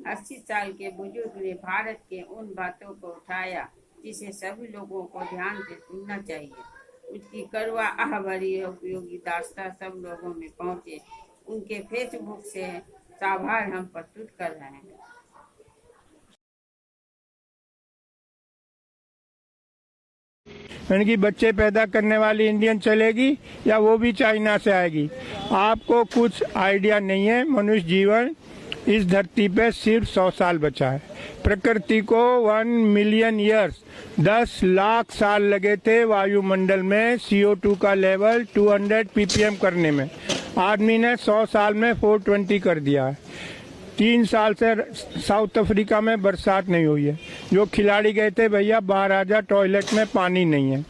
80 साल के बुजुर्ग ने भारत के उन बातों को उठाया जिसे सभी लोगों को ध्यान से सुनना चाहिए। उसकी कड़वा आह भरी उपयोगी दास्तां सब लोगों में पहुंचे। उनके फेसबुक से साभार हम प्रस्तुत कर रहे हैं। यानी कि बच्चे पैदा करने वाली इंडियन चलेगी या वो भी चाइना से आएगी। आपको कुछ आइडिया नहीं है। मनुष्य जीवन इस धरती पे सिर्फ 100 साल बचा है। प्रकृति को 1 मिलियन ईयर्स 10 लाख साल लगे थे वायुमंडल में CO2 का लेवल 200 ppm करने में। आदमी ने 100 साल में 420 कर दिया है। 3 साल से साउथ अफ्रीका में बरसात नहीं हुई है। जो खिलाड़ी गए थे भैया बाहर आ जा, टॉयलेट में पानी नहीं है।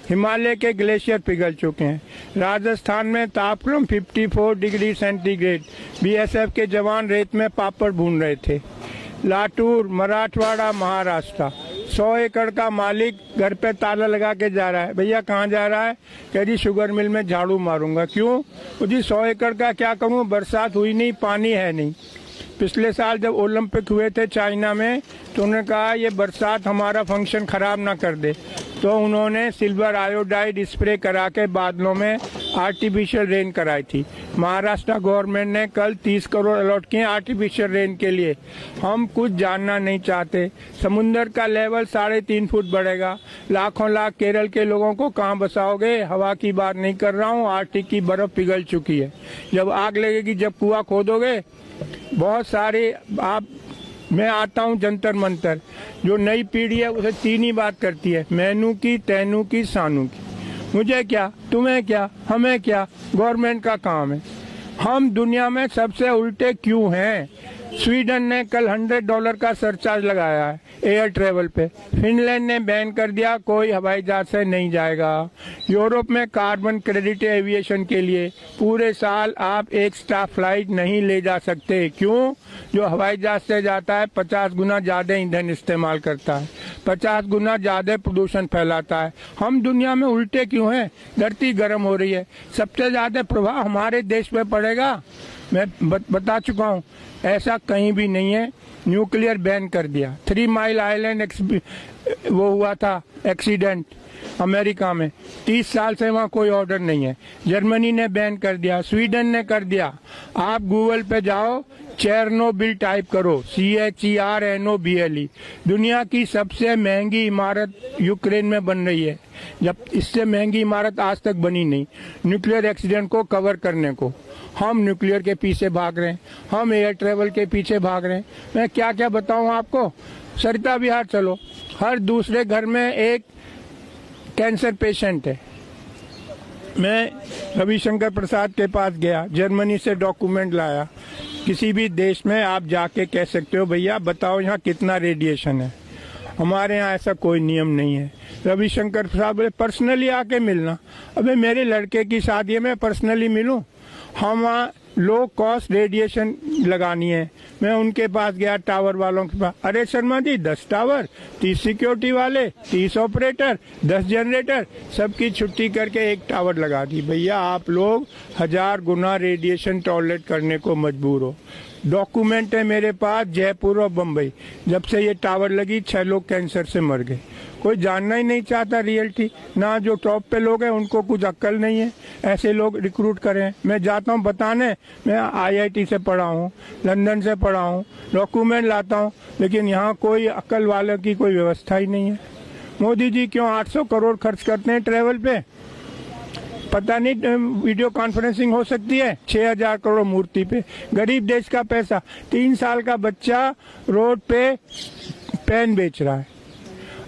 हिमालय के ग्लेशियर पिघल चुके हैं। राजस्थान में तापक्रम 54 डिग्री सेंटीग्रेड। BSF के जवान रेत में पापड़ भून रहे थे। लातूर, मराठवाड़ा, महाराष्ट्र 100 एकड़ का मालिक घर पे ताला लगा के जा रहा है। भैया कहाँ जा रहा है? कह जी शुगर मिल में झाड़ू मारूंगा। क्यों? तो जी 100 एकड़ का क्या करूँ, बरसात हुई नहीं, पानी है नहीं। पिछले साल जब ओलंपिक हुए थे चाइना में तो उन्होंने कहा ये बरसात हमारा फंक्शन खराब ना कर दे, तो उन्होंने सिल्वर आयोडाइड स्प्रे करा के बादलों में आर्टिफिशियल रेन कराई थी। महाराष्ट्र गवर्नमेंट ने कल 30 करोड़ अलॉट किए आर्टिफिशियल रेन के लिए। हम कुछ जानना नहीं चाहते। समुन्द्र का लेवल 3.5 फुट बढ़ेगा। लाखों लाख केरल के लोगों को कहाँ बसाओगे? हवा की बात नहीं कर रहा हूँ, आर्कटिक की बर्फ पिघल चुकी है। जब आग लगेगी, जब कुआं खोदोगे, बहुत सारे मैं आता हूँ जंतर मंतर। जो नई पीढ़ी है उसे 3 ही बात करती है, मैनू की, तैनू की, सानू की। मुझे क्या, तुम्हें क्या, हमें क्या, गवर्नमेंट का काम है। हम दुनिया में सबसे उल्टे क्यों हैं? स्वीडन ने कल $100 का सरचार्ज लगाया है एयर ट्रेवल पे। फिनलैंड ने बैन कर दिया, कोई हवाई जहाज से नहीं जाएगा। यूरोप में कार्बन क्रेडिट एविएशन के लिए पूरे साल आप एक स्टाफ फ्लाइट नहीं ले जा सकते। क्यों? जो हवाई जहाज से जाता है 50 गुना ज्यादा ईंधन इस्तेमाल करता है, 50 गुना ज्यादा प्रदूषण फैलाता है। हम दुनिया में उल्टे क्यों हैं? धरती गर्म हो रही है, सबसे ज्यादा प्रभाव हमारे देश पे पड़ेगा। मैं बता चुका हूँ, ऐसा कहीं भी नहीं है। न्यूक्लियर बैन कर दिया। 3 माइल आइलैंड वो हुआ था एक्सीडेंट अमेरिका में, 30 साल से वहाँ कोई ऑर्डर नहीं है। जर्मनी ने बैन कर दिया, स्वीडन ने कर दिया। आप गूगल पे जाओ, चेरनोबिल टाइप करो, CHERNOBIL। दुनिया की सबसे महंगी इमारत यूक्रेन में बन रही है, जब इससे महंगी इमारत आज तक बनी नहीं। न्यूक्लियर एक्सीडेंट को कवर करने को हम न्यूक्लियर के पीछे भाग रहे हैं, हम एयर ट्रेवल के पीछे भाग रहे हैं। मैं क्या क्या बताऊं आपको? सरिता विहार चलो, हर दूसरे घर में एक कैंसर पेशेंट है। मैं रविशंकर प्रसाद के पास गया, जर्मनी से डॉक्यूमेंट लाया। किसी भी देश में आप जाके कह सकते हो भैया बताओ यहाँ कितना रेडिएशन है। हमारे यहाँ ऐसा कोई नियम नहीं है। रविशंकर प्रसाद बोले पर्सनली आके मिलना। अबे मेरे लड़के की शादी है, मैं पर्सनली मिलूं? हम वहाँ लो कॉस्ट रेडिएशन लगानी है। मैं उनके पास गया, टावर वालों के पास। अरे शर्मा जी 10 टावर, 30 सिक्योरिटी वाले, 30 ऑपरेटर, 10 जनरेटर, सबकी छुट्टी करके एक टावर लगा दी। भैया आप लोग 1000 गुना रेडिएशन टॉलरेट करने को मजबूर हो। डॉक्यूमेंट है मेरे पास, जयपुर और बम्बई, जब से ये टावर लगी 6 लोग कैंसर से मर गए। कोई जानना ही नहीं चाहता रियलिटी। ना जो टॉप पे लोग हैं उनको कुछ अक्ल नहीं है, ऐसे लोग रिक्रूट करें। मैं जाता हूँ बताने, मैं IIT से पढ़ा हूँ, लंदन से पढ़ा हूँ, डॉक्यूमेंट लाता हूँ, लेकिन यहाँ कोई अक्ल वालों की कोई व्यवस्था ही नहीं है। मोदी जी क्यों 800 करोड़ खर्च करते हैं ट्रेवल पे? पता नहीं वीडियो कॉन्फ्रेंसिंग हो सकती है। 6000 करोड़ मूर्ति पे, गरीब देश का पैसा। 3 साल का बच्चा रोड पे पेन बेच रहा है।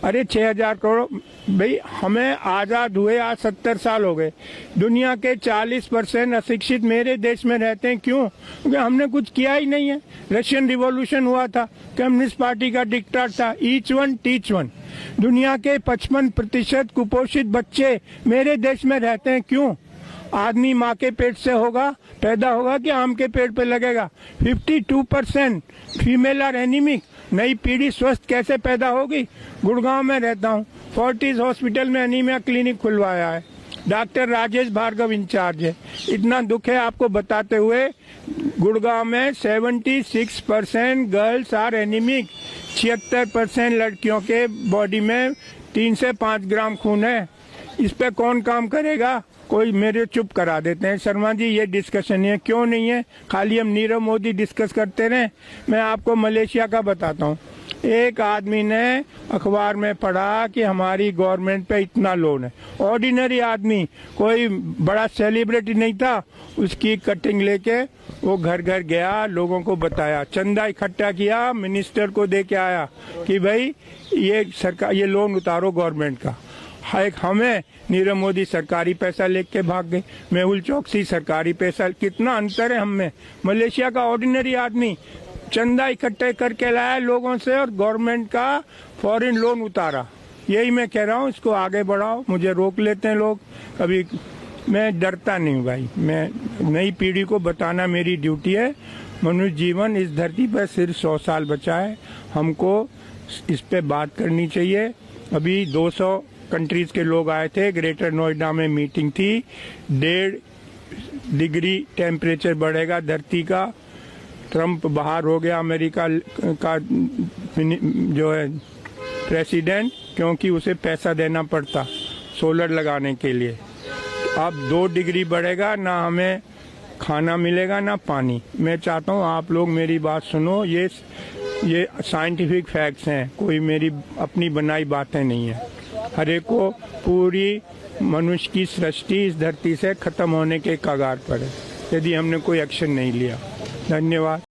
अरे 6000 करोड़ भाई, हमें आजाद हुए आज 70 साल हो गए। दुनिया के 40% अशिक्षित मेरे देश में रहते हैं। क्यों? क्योंकि हमने कुछ किया ही नहीं है। रशियन रिवॉल्यूशन हुआ था, कम्युनिस्ट पार्टी का डिक्टेटर था, ईच वन टीच वन। दुनिया के 55% कुपोषित बच्चे मेरे देश में रहते हैं। क्यों? आदमी माँ के पेट से होगा पैदा होगा कि आम के पेड़ पे लगेगा? 52% फीमेल आर एनीमिक। नई पीढ़ी स्वस्थ कैसे पैदा होगी? गुड़गांव में रहता हूँ, फोर्टिस हॉस्पिटल में एनीमिया क्लिनिक खुलवाया है। डॉक्टर राजेश भार्गव इंचार्ज है। इतना दुख है आपको बताते हुए, गुड़गांव में 76% गर्ल्स आर एनीमिक, 76% लड़कियों के बॉडी में 3 से 5 ग्राम खून है। इस पे कौन काम करेगा? कोई मेरे चुप करा देते हैं। शर्मा जी ये डिस्कशन है, क्यों नहीं है? खाली हम नीरव मोदी डिस्कस करते रहे। मैं आपको मलेशिया का बताता हूँ। एक आदमी ने अखबार में पढ़ा कि हमारी गवर्नमेंट पे इतना लोन है। ऑर्डिनरी आदमी, कोई बड़ा सेलिब्रिटी नहीं था, उसकी कटिंग लेके वो घर घर गया, लोगों को बताया, चंदा इकट्ठा किया, मिनिस्टर को दे के आया कि भाई ये सरकार, ये लोन उतारो गवर्नमेंट का। एक हमें नीरव मोदी सरकारी पैसा लेके भाग गए, मेहुल चौकसी सरकारी पैसा, कितना अंतर है हम में। मलेशिया का ऑर्डिनरी आदमी चंदा इकट्ठे करके लाया लोगों से और गवर्नमेंट का फॉरेन लोन उतारा। यही मैं कह रहा हूँ, इसको आगे बढ़ाओ। मुझे रोक लेते हैं लोग, कभी मैं डरता नहीं हूँ भाई। मैं नई पीढ़ी को बताना मेरी ड्यूटी है। मनुष्य जीवन इस धरती पर सिर्फ 100 साल बचा है, हमको इस पे बात करनी चाहिए। अभी 200 कंट्रीज के लोग आए थे, ग्रेटर नोएडा में मीटिंग थी। 1.5 डिग्री टेम्परेचर बढ़ेगा धरती का। ट्रम्प बाहर हो गया अमेरिका का जो है प्रेसिडेंट, क्योंकि उसे पैसा देना पड़ता सोलर लगाने के लिए। अब 2 डिग्री बढ़ेगा, ना हमें खाना मिलेगा ना पानी। मैं चाहता हूँ आप लोग मेरी बात सुनो, ये साइंटिफिक फैक्ट्स हैं, कोई मेरी अपनी बनाई बातें नहीं है। हर एक को पूरी मनुष्य की सृष्टि इस धरती से खत्म होने के कगार पर है यदि हमने कोई एक्शन नहीं लिया। धन्यवाद।